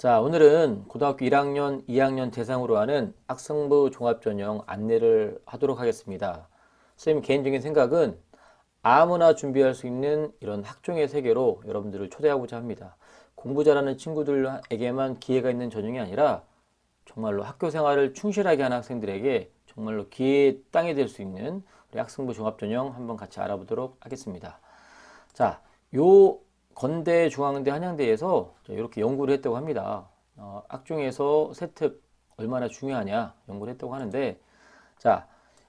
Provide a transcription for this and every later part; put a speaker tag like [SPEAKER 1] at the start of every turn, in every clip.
[SPEAKER 1] 자, 오늘은 고등학교 1학년, 2학년 대상으로 하는 학생부 종합전형 안내를 하도록 하겠습니다. 선생님 개인적인 생각은 아무나 준비할 수 있는 이런 학종의 세계로 여러분들을 초대하고자 합니다. 공부 잘하는 친구들에게만 기회가 있는 전형이 아니라 정말로 학교 생활을 충실하게 하는 학생들에게 정말로 기회의 땅이 될 수 있는 우리 학생부 종합전형 한번 같이 알아보도록 하겠습니다. 자, 요 건대, 중앙대, 한양대에서 이렇게 연구를 했다고 합니다. 학종에서 세특 얼마나 중요하냐 연구를 했다고 하는데, 자,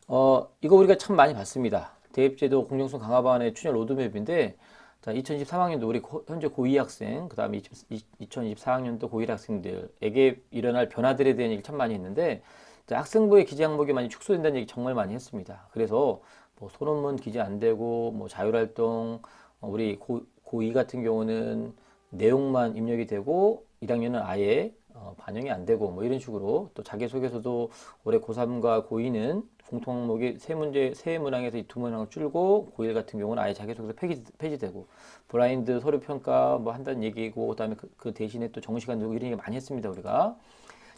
[SPEAKER 1] 이거 우리가 참 많이 봤습니다. 대입제도 공정성 강화 방안의 추진 로드맵인데, 자, 2023학년도 우리 현재 고2 학생, 그 다음에 2024학년도 고1 학생들에게 일어날 변화들에 대한 얘기 참 많이 했는데, 자, 학생부의 기재 항목이 많이 축소된다는 얘기 정말 많이 했습니다. 그래서 뭐 소논문 기재 안 되고, 뭐 자율활동, 우리 고2 같은 경우는 내용만 입력이 되고 1학년은 아예 반영이 안 되고 뭐 이런 식으로, 또 자기소개서도 올해 고3과 고2는 공통 항목이 세 문항에서 이 두 문항을 줄고, 고1 같은 경우는 아예 자기소개서 폐지되고, 블라인드 서류 평가 뭐 한다는 얘기고, 그다음에 그 대신에 또 정시간 누구 이런 얘기 많이 했습니다 우리가.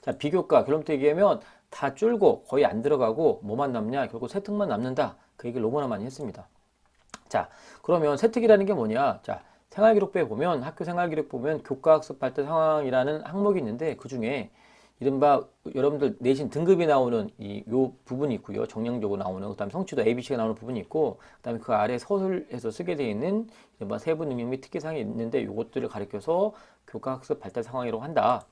[SPEAKER 1] 자, 비교과 결론부터 얘기하면 다 줄고 거의 안 들어가고 뭐만 남냐, 결국 세특만 남는다, 그 얘기를 너무나 많이 했습니다. 자, 그러면 세특이라는 게 뭐냐? 자, 생활기록부에 보면, 학교 생활기록 보면 교과학습 발달 상황이라는 항목이 있는데, 그 중에 이른바 여러분들 내신 등급이 나오는 요 부분이 있고요. 정량적으로 나오는, 그다음에 성취도 ABC가 나오는 부분이 있고, 그다음에 그 아래 서술에서 쓰게 되어 있는 이른바 세부 능력 및 특기사항이 있는데, 요것들을 가리켜서 교과학습 발달 상황이라고 한다.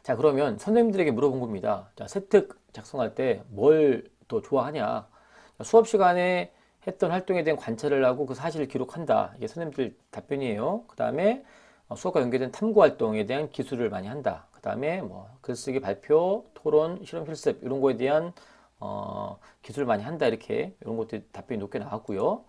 [SPEAKER 1] 자, 그러면 선생님들에게 물어본 겁니다. 자, 세특 작성할 때 뭘 더 좋아하냐? 수업 시간에 했던 활동에 대한 관찰을 하고 그 사실을 기록한다. 이게 선생님들 답변이에요. 그 다음에 수업과 연계된 탐구 활동에 대한 기술을 많이 한다. 그 다음에 뭐 글쓰기, 발표, 토론, 실험 실습 이런 거에 대한 기술을 많이 한다. 이렇게 이런 것들 답변이 높게 나왔고요.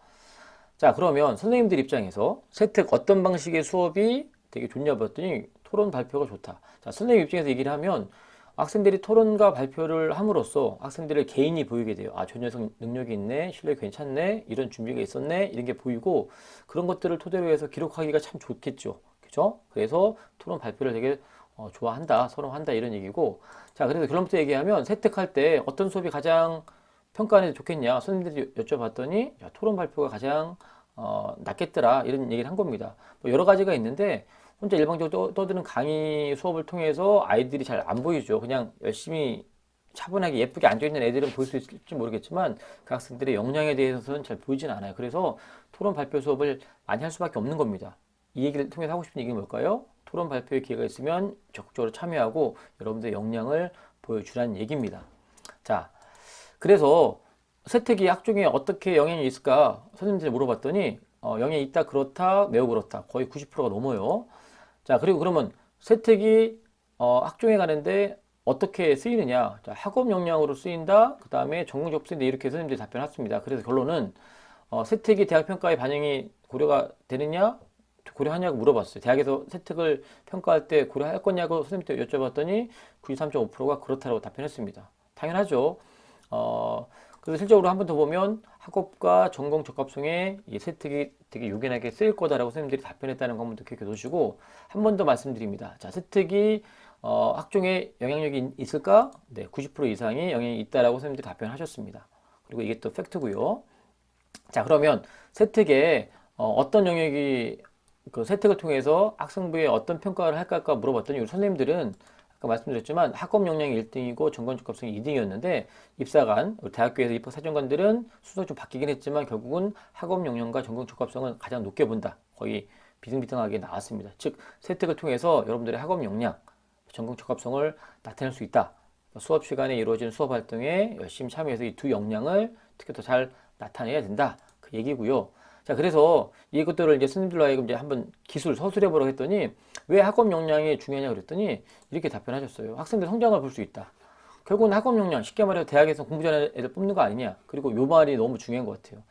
[SPEAKER 1] 자, 그러면 선생님들 입장에서 세특 어떤 방식의 수업이 되게 좋냐 봤더니 토론 발표가 좋다. 자, 선생님 입장에서 얘기를 하면 학생들이 토론과 발표를 함으로써 학생들의 개인이 보이게 돼요. 아, 저 녀석 능력이 있네, 실력이 괜찮네, 이런 준비가 있었네, 이런 게 보이고, 그런 것들을 토대로 해서 기록하기가 참 좋겠죠. 그죠? 그래서 토론 발표를 되게 좋아한다, 선호한다, 이런 얘기고. 자, 그래서 결론부터 얘기하면 세특할 때 어떤 수업이 가장 평가하는 데 좋겠냐, 선생님들이 여쭤봤더니 야, 토론 발표가 가장 낫겠더라, 이런 얘기를 한 겁니다. 뭐 여러 가지가 있는데, 혼자 일방적으로 떠드는 강의 수업을 통해서 아이들이 잘 안 보이죠. 그냥 열심히 차분하게 예쁘게 앉아있는 애들은 보일 수 있을지 모르겠지만, 그 학생들의 역량에 대해서는 잘 보이진 않아요. 그래서 토론 발표 수업을 많이 할 수밖에 없는 겁니다. 이 얘기를 통해서 하고 싶은 얘기는 뭘까요? 토론 발표의 기회가 있으면 적극적으로 참여하고 여러분들의 역량을 보여주라는 얘기입니다. 자, 그래서 세특이 학종에 어떻게 영향이 있을까 선생님들이 물어봤더니 영향이 있다, 그렇다, 매우 그렇다, 거의 90%가 넘어요. 자, 그리고 그러면 세특이 학종에 가는데 어떻게 쓰이느냐? 자, 학업 역량으로 쓰인다. 그 다음에 전공적 쓰인다. 이렇게 선생님들이 답변했습니다. 그래서 결론은 세특이 대학 평가에 반영이 고려가 되느냐? 고려하냐고 물어봤어요. 대학에서 세특을 평가할 때 고려할 거냐고 선생님한테 여쭤봤더니 93.5%가 그렇다고 답변했습니다. 당연하죠. 그래서 실적으로 한 번 더 보면 학업과 전공 적합성에 이 세특이 되게 유연하게 쓰일 거다라고 선생님들이 답변했다는 거 한 번 더 기억해 두시고, 한 번 더 말씀드립니다. 자, 세특이 학종에 영향력이 있을까? 네, 90% 이상이 영향이 있다라고 선생님들이 답변하셨습니다. 그리고 이게 또 팩트고요. 자, 그러면 세특에 어떤 영역이, 그 세특을 통해서 학생부에 어떤 평가를 할까 물어봤더니 우리 선생님들은 아까 말씀드렸지만 학업 역량이 1등이고 전공 적합성이 2등이었는데, 입사관, 대학교에서 입학 사정관들은 순서가 좀 바뀌긴 했지만 결국은 학업 역량과 전공 적합성은 가장 높게 본다. 거의 비등비등하게 나왔습니다. 즉, 세특을 통해서 여러분들의 학업 역량, 전공 적합성을 나타낼 수 있다. 수업 시간에 이루어지는 수업 활동에 열심히 참여해서 이 두 역량을 특히 더 잘 나타내야 된다. 그 얘기고요. 자, 그래서 이것들을 이제 스님들로 하여금 이제 한번 서술해 보라고 했더니 왜 학업 역량이 중요하냐 그랬더니 이렇게 답변하셨어요. 학생들 성장을 볼 수 있다. 결국은 학업 역량, 쉽게 말해서 대학에서 공부 잘하는 애들 뽑는 거 아니냐. 그리고 요 말이 너무 중요한 것 같아요.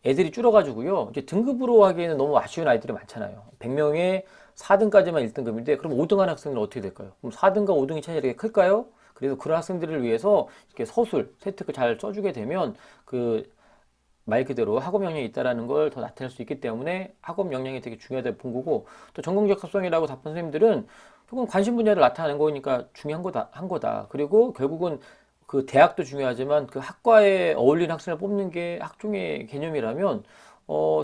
[SPEAKER 1] 애들이 줄어가지고요, 이제 등급으로 하기에는 너무 아쉬운 아이들이 많잖아요. 100명에 4등까지만 1등급인데 그럼 5등 한 학생은 어떻게 될까요? 그럼 4등과 5등의 차이가 이렇게 클까요? 그래서 그런 학생들을 위해서 이렇게 서술, 세특을 잘 써주게 되면 그 말 그대로 학업 역량이 있다라는 걸 더 나타낼 수 있기 때문에 학업 역량이 되게 중요하다고 본 거고, 또 전공적 합성이라고 답한 선생님들은 그건 관심 분야를 나타내는 거니까 중요한 거다, 한 거다. 그리고 결국은 그 대학도 중요하지만 그 학과에 어울리는 학생을 뽑는 게 학종의 개념이라면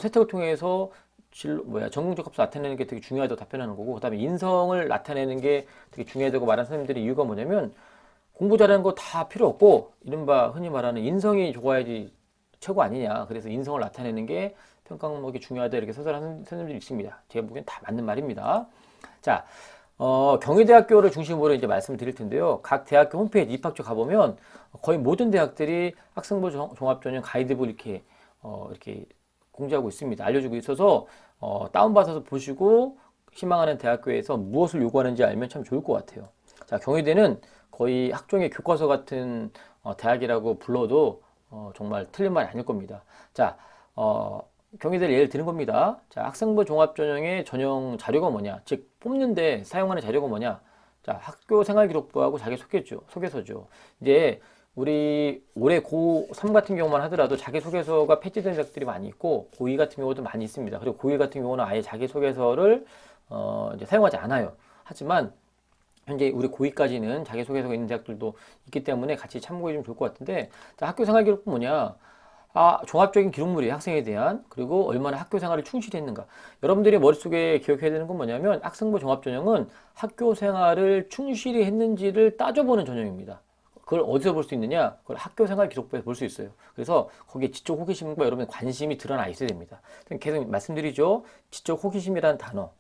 [SPEAKER 1] 세탁을 통해서 전공적 값을 나타내는 게 되게 중요하다고 답변하는 거고, 그다음에 인성을 나타내는 게 되게 중요하다고 말하는 선생님들의 이유가 뭐냐면 공부 잘하는 거 다 필요 없고 이른바 흔히 말하는 인성이 좋아야지 최고 아니냐. 그래서 인성을 나타내는 게 평가 항목이 중요하다 이렇게 서술하는 선생님들이 있습니다. 제가 보기엔 다 맞는 말입니다. 자, 경희대학교를 중심으로 이제 말씀드릴 텐데요. 각 대학교 홈페이지 입학처 가보면 거의 모든 대학들이 학생부 종합전형 가이드북 이렇게 공지하고 있습니다. 알려주고 있어서 다운받아서 보시고 희망하는 대학교에서 무엇을 요구하는지 알면 참 좋을 것 같아요. 자, 경희대는 거의 학종의 교과서 같은 대학이라고 불러도 정말 틀린 말이 아닐 겁니다. 자, 경희대를 예를 드는 겁니다. 자, 학생부 종합전형의 전형 자료가 뭐냐? 즉, 뽑는데 사용하는 자료가 뭐냐? 자, 학교 생활기록부하고 소개서죠. 이제 우리 올해 고3 같은 경우만 하더라도 자기소개서가 폐지된 적들이 많이 있고 고2 같은 경우도 많이 있습니다. 그리고 고1 같은 경우는 아예 자기소개서를 이제 사용하지 않아요. 하지만 현재 우리 고2까지는 자기소개서가 있는 대학들도 있기 때문에 같이 참고해 주면 좋을 것 같은데, 자, 학교 생활기록부 뭐냐? 종합적인 기록물이에요. 학생에 대한. 그리고 얼마나 학교 생활을 충실히 했는가. 여러분들이 머릿속에 기억해야 되는 건 뭐냐면 학생부 종합전형은 학교 생활을 충실히 했는지를 따져보는 전형입니다. 그걸 어디서 볼 수 있느냐? 그걸 학교 생활 기록부에서 볼 수 있어요. 그래서 거기에 지적 호기심과 여러분의 관심이 드러나 있어야 됩니다. 계속 말씀드리죠. 지적 호기심이라는 단어,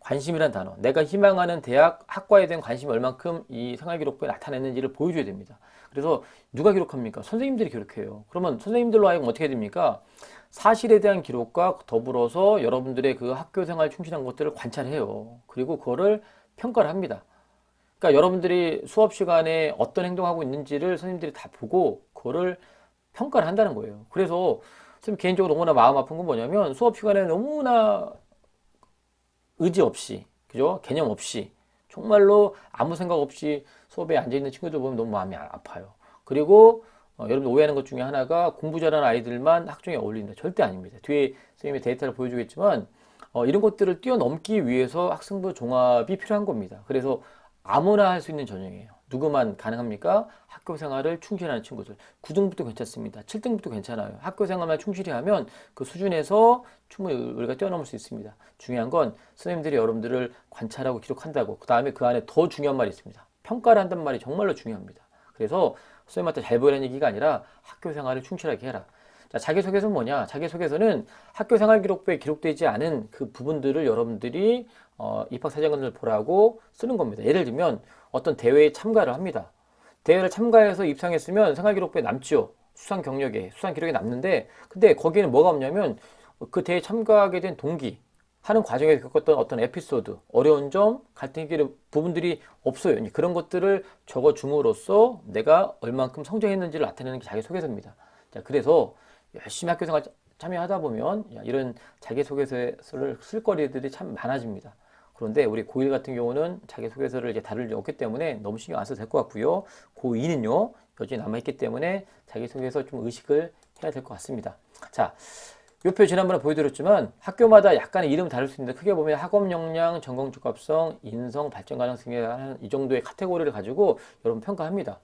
[SPEAKER 1] 관심이란 단어, 내가 희망하는 대학, 학과에 대한 관심이 얼만큼 이 생활기록부에 나타냈는지를 보여줘야 됩니다. 그래서 누가 기록합니까? 선생님들이 기록해요. 그러면 선생님들로 하여금 어떻게 됩니까? 사실에 대한 기록과 더불어서 여러분들의 그 학교 생활 충실한 것들을 관찰해요. 그리고 그거를 평가를 합니다. 그러니까 여러분들이 수업 시간에 어떤 행동하고 있는지를 선생님들이 다 보고 그거를 평가를 한다는 거예요. 그래서 선생님 개인적으로 너무나 마음 아픈 건 뭐냐면 수업 시간에 너무나 의지 없이, 그죠? 개념 없이, 정말로 아무 생각 없이 수업에 앉아있는 친구들 보면 너무 마음이 아파요. 그리고 여러분들 오해하는 것 중에 하나가 공부 잘하는 아이들만 학종에 어울린다. 절대 아닙니다. 뒤에 선생님이 데이터를 보여주겠지만 이런 것들을 뛰어넘기 위해서 학생부 종합이 필요한 겁니다. 그래서 아무나 할 수 있는 전형이에요. 누구만 가능합니까? 학교 생활을 충실하는 친구들. 9등부터 괜찮습니다. 7등부터 괜찮아요. 학교 생활만 충실히 하면 그 수준에서 충분히 우리가 뛰어넘을 수 있습니다. 중요한 건 선생님들이 여러분들을 관찰하고 기록한다고. 그 다음에 그 안에 더 중요한 말이 있습니다. 평가를 한다는 말이 정말로 중요합니다. 그래서 선생님한테 잘 보이라는 얘기가 아니라 학교 생활을 충실하게 해라. 자, 자기소개서는 뭐냐? 자기소개서는 학교 생활 기록부에 기록되지 않은 그 부분들을 여러분들이 입학 사정을 보라고 쓰는 겁니다. 예를 들면 어떤 대회에 참가를 합니다. 대회를 참가해서 입상했으면 생활 기록부에 남죠. 수상 경력에, 수상 기록에 남는데, 근데 거기에는 뭐가 없냐면 그 대회에 참가하게 된 동기, 하는 과정에서 겪었던 어떤 에피소드, 어려운 점, 갈등의 부분들이 없어요. 그런 것들을 적어줌으로써 내가 얼만큼 성장했는지를 나타내는 게 자기소개서입니다. 자, 그래서 열심히 학교생활 참여하다 보면 이런 자기소개서를 쓸 거리들이 참 많아집니다. 그런데 우리 고1 같은 경우는 자기소개서를 이제 다룰 일 없기 때문에 너무 신경 안 써도 될 것 같고요. 고2는요, 여전히 남아있기 때문에 자기소개서 좀 의식을 해야 될 것 같습니다. 자, 이 표 지난번에 보여드렸지만 학교마다 약간의 이름이 다를 수 있는데 크게 보면 학업 역량, 전공 적합성, 인성, 발전 가능성에 대한 이 정도의 카테고리를 가지고 여러분 평가합니다.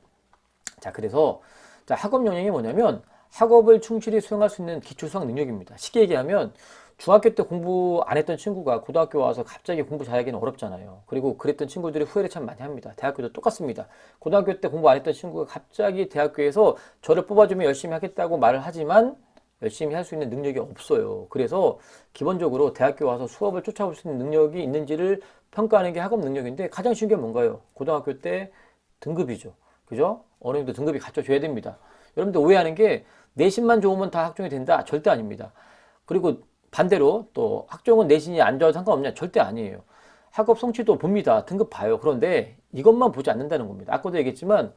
[SPEAKER 1] 자, 그래서 자, 학업 역량이 뭐냐면 학업을 충실히 수행할 수 있는 기초 수학 능력입니다. 쉽게 얘기하면 중학교 때 공부 안 했던 친구가 고등학교 와서 갑자기 공부 잘하기는 어렵잖아요. 그리고 그랬던 친구들이 후회를 참 많이 합니다. 대학교도 똑같습니다. 고등학교 때 공부 안 했던 친구가 갑자기 대학교에서 저를 뽑아주면 열심히 하겠다고 말을 하지만 열심히 할 수 있는 능력이 없어요. 그래서 기본적으로 대학교 와서 수업을 쫓아올 수 있는 능력이 있는지를 평가하는 게 학업 능력인데 가장 쉬운 게 뭔가요? 고등학교 때 등급이죠. 그죠? 어느 정도 등급이 갖춰져야 됩니다. 여러분들 오해하는 게 내신만 좋으면 다 학종이 된다? 절대 아닙니다. 그리고 반대로 또 학종은 내신이 안 좋아도 상관없냐? 절대 아니에요. 학업 성취도 봅니다. 등급 봐요. 그런데 이것만 보지 않는다는 겁니다. 아까도 얘기했지만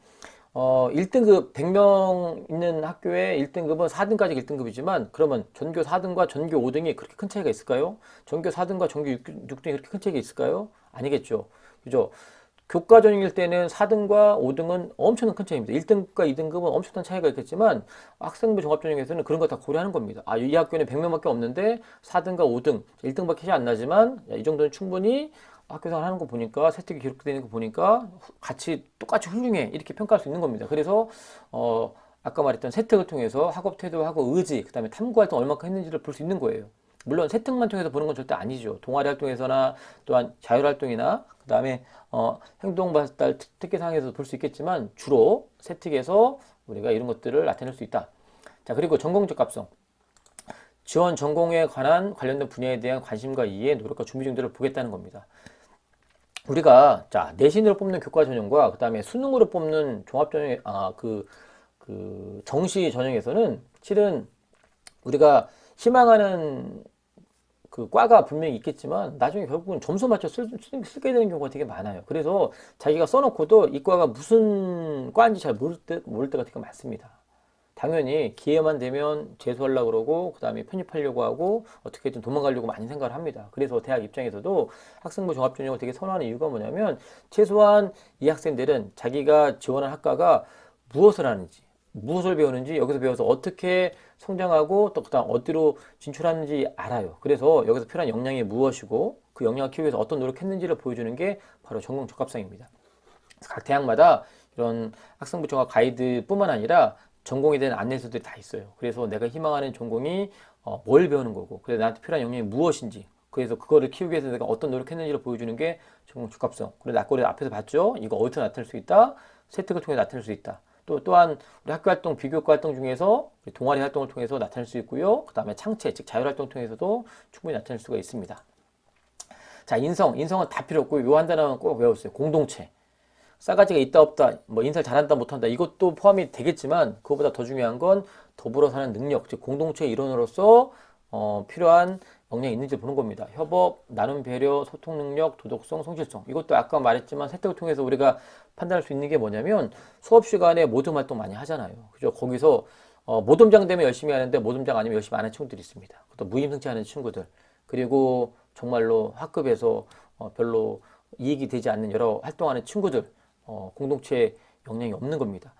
[SPEAKER 1] 1등급 100명 있는 학교에 1등급은 4등까지 1등급이지만 그러면 전교 4등과 전교 5등이 그렇게 큰 차이가 있을까요? 전교 4등과 전교 6등이 그렇게 큰 차이가 있을까요? 아니겠죠. 그죠? 교과 전형일 때는 4등과 5등은 엄청난 큰 차이입니다. 1등급과 2등급은 엄청난 차이가 있겠지만 학생부 종합 전형에서는 그런 거 다 고려하는 겁니다. 아, 이 학교는 100명밖에 없는데 4등과 5등, 1등밖에 차이 안 나지만 이 정도는 충분히 학교 생활 하는 거 보니까 세특이 기록되어 있는 거 보니까 같이 똑같이 훌륭해 이렇게 평가할 수 있는 겁니다. 그래서 아까 말했던 세특을 통해서 학업 태도하고 의지, 그다음에 탐구 활동 얼마큼 했는지를 볼 수 있는 거예요. 물론 세특만 통해서 보는 건 절대 아니죠. 동아리 활동에서나 또한 자율 활동이나 그다음에 행동 발달 특기 사항에서 볼 수 있겠지만 주로 세특에서 우리가 이런 것들을 나타낼 수 있다. 자, 그리고 전공 적합성. 지원 전공에 관련된 분야에 대한 관심과 이해, 노력과 준비 정도를 보겠다는 겁니다. 우리가 자 내신으로 뽑는 교과 전형과 그다음에 수능으로 뽑는 종합 전형 그 정시 전형에서는 실은 우리가 희망하는 그 과가 분명히 있겠지만 나중에 결국은 점수 맞춰 쓰게 되는 경우가 되게 많아요. 그래서 자기가 써놓고도 이 과가 무슨 과인지 잘 모를 때가 되게 많습니다. 당연히 기회만 되면 재수하려고 그러고 그 다음에 편입하려고 하고 어떻게든 도망가려고 많이 생각을 합니다. 그래서 대학 입장에서도 학생부 종합전형을 되게 선호하는 이유가 뭐냐면 최소한 이 학생들은 자기가 지원한 학과가 무엇을 하는지 무엇을 배우는지 여기서 배워서 어떻게 성장하고 또 그다음 어디로 진출하는지 알아요. 그래서 여기서 필요한 역량이 무엇이고 그 역량을 키우기 위해서 어떤 노력했는지를 보여주는 게 바로 전공 적합성입니다. 각 대학마다 이런 학생부 종합 가이드뿐만 아니라 전공에 대한 안내서들이 다 있어요. 그래서 내가 희망하는 전공이 뭘 배우는 거고 그래서 나한테 필요한 역량이 무엇인지 그래서 그거를 키우기 위해서 내가 어떤 노력했는지를 보여주는 게 전공 적합성. 그래서 아까 우리 앞에서 봤죠? 이거 어디서 나타낼 수 있다? 세특을 통해 나타낼 수 있다. 또한 우리 학교 활동, 비교과 활동 중에서 동아리 활동을 통해서 나타낼 수 있고요. 그 다음에 창체, 즉 자율 활동 통해서도 충분히 나타낼 수가 있습니다. 자, 인성은 다 필요 없고 요 한 단어는 꼭 외우세요. 공동체. 싸가지가 있다 없다, 뭐 인사를 잘한다 못한다 이것도 포함이 되겠지만 그것보다 더 중요한 건 더불어 사는 능력, 즉 공동체의 일원으로서 필요한 역량이 있는지 보는 겁니다. 협업, 나눔 배려, 소통 능력, 도덕성, 성실성. 이것도 아까 말했지만 세특을 통해서 우리가 판단할 수 있는 게 뭐냐면 수업 시간에 모금 활동 많이 하잖아요. 그죠? 거기서 모금장 되면 열심히 하는데 모금장 아니면 열심히 안 하는 친구들이 있습니다. 또 무임승차하는 친구들. 그리고 정말로 학급에서 별로 이익이 되지 않는 여러 활동하는 친구들. 공동체 역량이 없는 겁니다.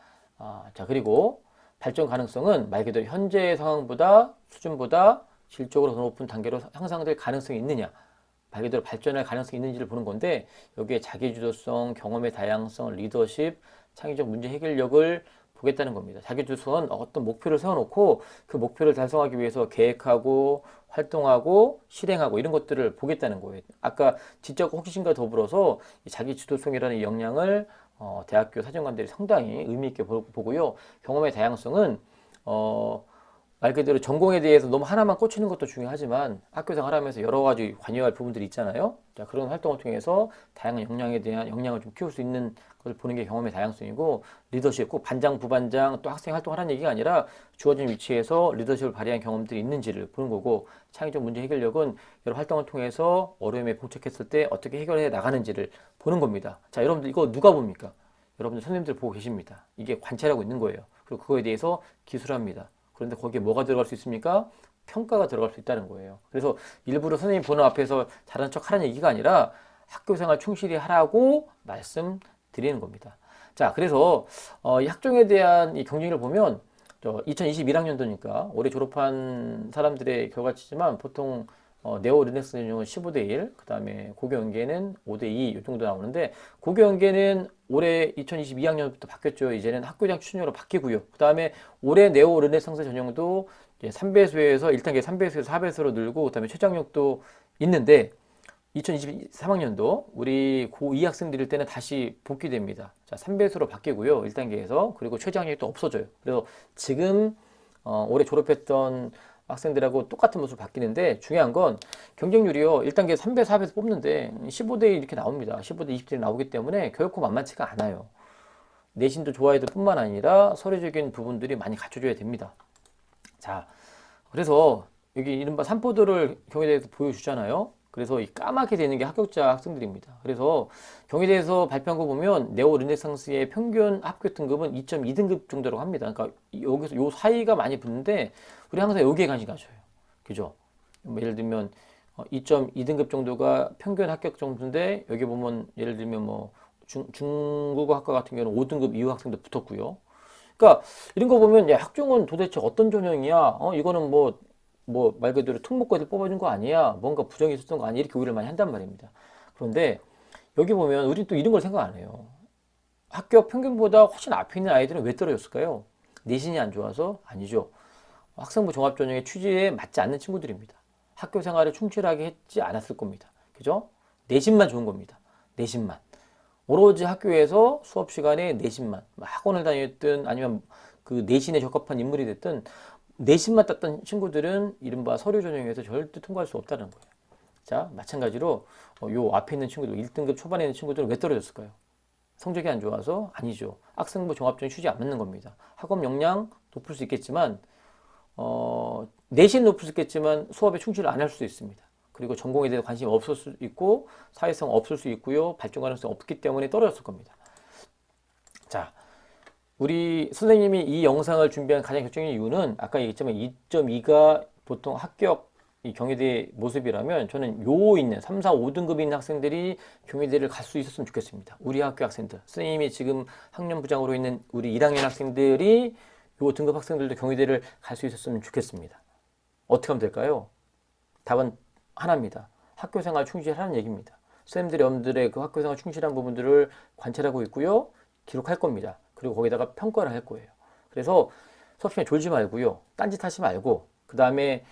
[SPEAKER 1] 자, 그리고 발전 가능성은 말 그대로 현재 상황보다 수준보다 질적으로 더 높은 단계로 향상될 가능성이 있느냐, 말 그대로 발전할 가능성이 있는지를 보는 건데 여기에 자기주도성, 경험의 다양성, 리더십, 창의적 문제 해결력을 보겠다는 겁니다. 자기주도성은 어떤 목표를 세워놓고 그 목표를 달성하기 위해서 계획하고 활동하고 실행하고 이런 것들을 보겠다는 거예요. 아까 지적 호기심과 더불어서 자기주도성이라는 역량을 대학교 사정관들이 상당히 의미 있게 보고요. 경험의 다양성은 말 그대로 전공에 대해서 너무 하나만 꽂히는 것도 중요하지만 학교 생활하면서 여러 가지 관여할 부분들이 있잖아요. 자, 그런 활동을 통해서 다양한 역량에 대한 역량을 좀 키울 수 있는 것을 보는 게 경험의 다양성이고 리더십, 꼭 반장, 부반장 또 학생 활동을 하는 얘기가 아니라 주어진 위치에서 리더십을 발휘한 경험들이 있는지를 보는 거고 창의적 문제 해결력은 여러 활동을 통해서 어려움에 봉착했을 때 어떻게 해결해 나가는지를 보는 겁니다. 자, 여러분들 이거 누가 봅니까? 여러분들 선생님들 보고 계십니다. 이게 관찰하고 있는 거예요. 그리고 그거에 대해서 기술합니다. 그런데 거기에 뭐가 들어갈 수 있습니까? 평가가 들어갈 수 있다는 거예요. 그래서 일부러 선생님 보는 앞에서 잘하는 척 하라는 얘기가 아니라 학교생활 충실히 하라고 말씀드리는 겁니다. 자, 그래서 이 학종에 대한 이 경쟁을 보면 2021학년도니까 올해 졸업한 사람들의 결과치지만 보통 네오 르넥스 전형은 15대 1, 그 다음에 고교 연계는 5대 2, 이 정도 나오는데 고교 연계는 올해 2022학년부터 바뀌었죠. 이제는 학교장 추천으로 바뀌고요. 그 다음에 올해 네오 르네상스 전형도 이제 3배수에서 1단계 3배수에서 4배수로 늘고 그 다음에 최장력도 있는데 2023학년도 우리 고2 학생들일 때는 다시 복귀됩니다. 자, 3배수로 바뀌고요. 1단계에서 그리고 최장력도 없어져요. 그래서 지금 올해 졸업했던 학생들하고 똑같은 모습으로 바뀌는데 중요한 건 경쟁률이요. 1단계 3배, 4배에서 뽑는데 15대 1 이렇게 나옵니다. 15대 20대 나오기 때문에 결코 만만치가 않아요. 내신도 좋아야 될 뿐만 아니라 서류적인 부분들이 많이 갖춰줘야 됩니다. 자, 그래서 여기 이른바 산포도를 경희대에서 보여주잖아요. 그래서 이 까맣게 되는 게 합격자 학생들입니다. 그래서 경희대에서 발표한 거 보면 네오 르네상스의 평균 합격 등급은 2.2등급 정도라고 합니다. 그러니까 여기서 요 사이가 많이 붙는데 우리 항상 여기에 관심 가져요. 그죠? 뭐 예를 들면 2.2등급 정도가 평균 합격 정도인데 여기 보면 예를 들면 뭐 중국어 학과 같은 경우는 5등급 이후 학생도 붙었고요. 그러니까 이런 거 보면 야, 학종은 도대체 어떤 전형이야? 이거는 뭐 말 그대로 특목고들 뽑아준 거 아니야? 뭔가 부정이 있었던 거 아니야? 이렇게 오해를 많이 한단 말입니다. 그런데 여기 보면 우리 또 이런 걸 생각 안 해요. 학교 평균보다 훨씬 앞에 있는 아이들은 왜 떨어졌을까요? 내신이 안 좋아서? 아니죠. 학생부 종합전형의 취지에 맞지 않는 친구들입니다. 학교 생활을 충실하게 했지 않았을 겁니다. 그죠? 내신만 좋은 겁니다. 내신만. 오로지 학교에서 수업 시간에 내신만, 학원을 다녔든 아니면 그 내신에 적합한 인물이 됐든 내신만 땄던 친구들은 이른바 서류 전형에서 절대 통과할 수 없다는 거예요. 자, 마찬가지로 요 앞에 있는 친구들, 1등급 초반에 있는 친구들은 왜 떨어졌을까요? 성적이 안 좋아서? 아니죠. 학생부 종합전형 취지 안 맞는 겁니다. 학업 역량 높을 수 있겠지만 내신 높을 수 있겠지만 수업에 충실을 안 할 수도 있습니다. 그리고 전공에 대해 관심이 없을 수 있고 사회성 없을 수 있고요. 발전 가능성이 없기 때문에 떨어졌을 겁니다. 자, 우리 선생님이 이 영상을 준비한 가장 결정적인 이유는 아까 얘기했지만 2.2가 보통 합격 이 경희대 모습이라면 저는 요 있는 3, 4, 5등급이 있는 학생들이 경희대를 갈 수 있었으면 좋겠습니다. 우리 학교 학생들. 선생님이 지금 학년부장으로 있는 우리 1학년 학생들이 요 등급 학생들도 경희대를 갈 수 있었으면 좋겠습니다. 어떻게 하면 될까요? 답은 하나입니다. 학교생활 충실하는 얘기입니다. 선생님들이 여러분들의 그 학교생활 충실한 부분들을 관찰하고 있고요. 기록할 겁니다. 그리고 거기다가 평가를 할 거예요. 그래서 수업 시간에 졸지 말고요. 딴짓하지 말고 그 다음에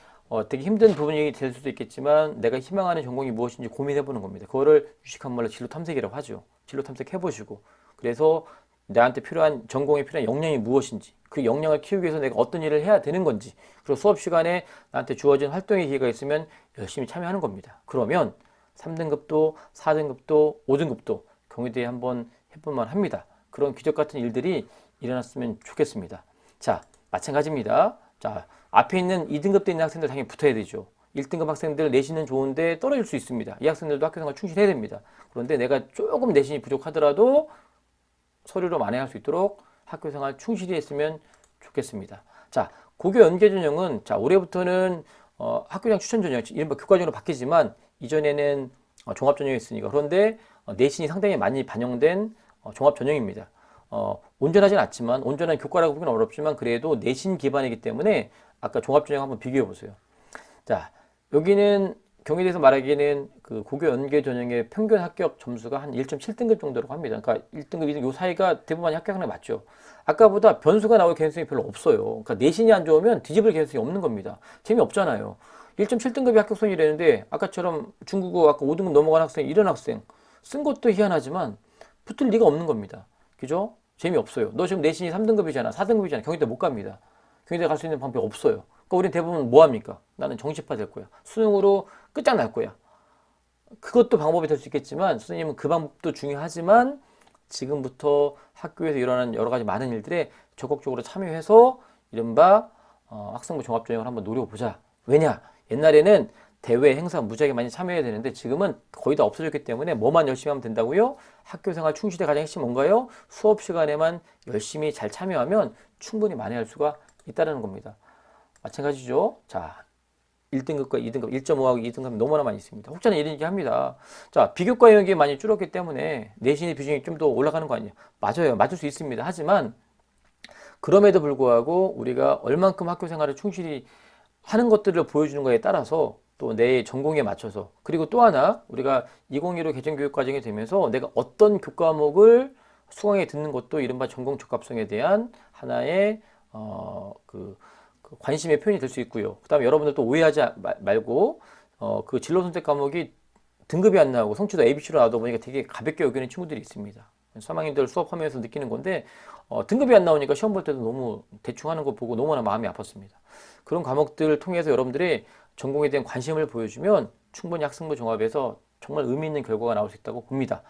[SPEAKER 1] 되게 힘든 부분이 될 수도 있겠지만 내가 희망하는 전공이 무엇인지 고민해보는 겁니다. 그거를 유식한 말로 진로 탐색이라고 하죠. 진로 탐색해보시고 그래서 나한테 필요한 전공에 필요한 역량이 무엇인지 그 역량을 키우기 위해서 내가 어떤 일을 해야 되는 건지 그리고 수업 시간에 나한테 주어진 활동의 기회가 있으면 열심히 참여하는 겁니다. 그러면 3등급도 4등급도 5등급도 경희대에 한번 해볼만 합니다. 그런 기적 같은 일들이 일어났으면 좋겠습니다. 자, 마찬가지입니다. 자, 앞에 있는 2등급 대 있는 학생들 당연히 붙어야 되죠. 1등급 학생들 내신은 좋은데 떨어질 수 있습니다. 이 학생들도 학교생활 충실해야 됩니다. 그런데 내가 조금 내신이 부족하더라도 서류로 만회할 수 있도록 학교생활 충실히 했으면 좋겠습니다. 자, 고교 연계 전형은 자 올해부터는 학교장 추천 전형, 이른바 교과전으로 바뀌지만 이전에는 종합 전형이었으니까 그런데 내신이 상당히 많이 반영된 종합 전형입니다. 온전하진 않지만 온전한 교과라고 보기는 어렵지만 그래도 내신 기반이기 때문에 아까 종합 전형 한번 비교해 보세요. 자, 여기는 경희대에서 말하기에는 그 고교 연계 전형의 평균 합격 점수가 한 1.7등급 정도라고 합니다. 그러니까 1등급, 2등급 요 사이가 대부분 합격하는 게 맞죠. 아까보다 변수가 나올 개연성이 별로 없어요. 그러니까 내신이 안 좋으면 뒤집을 개연성이 없는 겁니다. 재미없잖아요. 1.7등급이 합격선이라는데 아까처럼 중국어 아까 5등급 넘어간 학생, 이런 학생 쓴 것도 희한하지만 붙을 리가 없는 겁니다. 그죠? 재미없어요. 너 지금 내신이 3등급이잖아, 4등급이잖아. 경희대 못 갑니다. 경희대 갈 수 있는 방법이 없어요. 그러니까 우린 대부분 뭐 합니까? 나는 정시파 될 거야. 수능으로 끝장날 거야. 그것도 방법이 될 수 있겠지만 선생님은 그 방법도 중요하지만 지금부터 학교에서 일어나는 여러 가지 많은 일들에 적극적으로 참여해서 이른바 학생부 종합전형을 한번 노려보자. 왜냐? 옛날에는 대회, 행사 무지하게 많이 참여해야 되는데 지금은 거의 다 없어졌기 때문에 뭐만 열심히 하면 된다고요? 학교생활 충실의 가장 핵심 뭔가요? 수업 시간에만 열심히 잘 참여하면 충분히 만회할 수가 있다는 겁니다. 마찬가지죠. 자, 1등급과 2등급, 1.5하고 2등급 너무나 많이 있습니다. 혹자는 이런 얘기 합니다. 자, 비교과 영역이 많이 줄었기 때문에 내신의 비중이 좀 더 올라가는 거 아니에요? 맞아요. 맞을 수 있습니다. 하지만 그럼에도 불구하고 우리가 얼만큼 학교 생활을 충실히 하는 것들을 보여주는 거에 따라서 또 내 전공에 맞춰서 그리고 또 하나 우리가 2015 개정교육과정이 되면서 내가 어떤 교과목을 수강에 듣는 것도 이른바 전공 적합성에 대한 하나의 그 관심의 표현이 될 수 있고요. 그 다음에 여러분들 또 오해하지 말고 그 진로 선택 과목이 등급이 안 나오고 성취도 ABC로 나오다 보니까 되게 가볍게 여기는 친구들이 있습니다. 3학년들 수업하면서 느끼는 건데 등급이 안 나오니까 시험 볼 때도 너무 대충 하는 거 보고 너무나 마음이 아팠습니다. 그런 과목들을 통해서 여러분들이 전공에 대한 관심을 보여주면 충분히 학생부 종합에서 정말 의미 있는 결과가 나올 수 있다고 봅니다.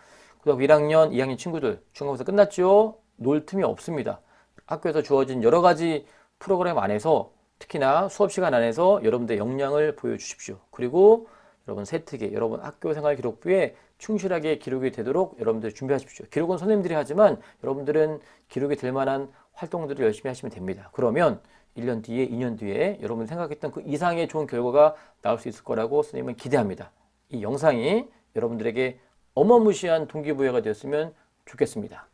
[SPEAKER 1] 그다음 1학년, 2학년 친구들 중간고사 끝났죠? 놀 틈이 없습니다. 학교에서 주어진 여러 가지 프로그램 안에서 특히나 수업 시간 안에서 여러분들의 역량을 보여주십시오. 그리고 여러분 세특에 여러분 학교생활 기록부에 충실하게 기록이 되도록 여러분들 준비하십시오. 기록은 선생님들이 하지만 여러분들은 기록이 될 만한 활동들을 열심히 하시면 됩니다. 그러면 1년 뒤에 2년 뒤에 여러분 생각했던 그 이상의 좋은 결과가 나올 수 있을 거라고 선생님은 기대합니다. 이 영상이 여러분들에게 어마무시한 동기부여가 되었으면 좋겠습니다.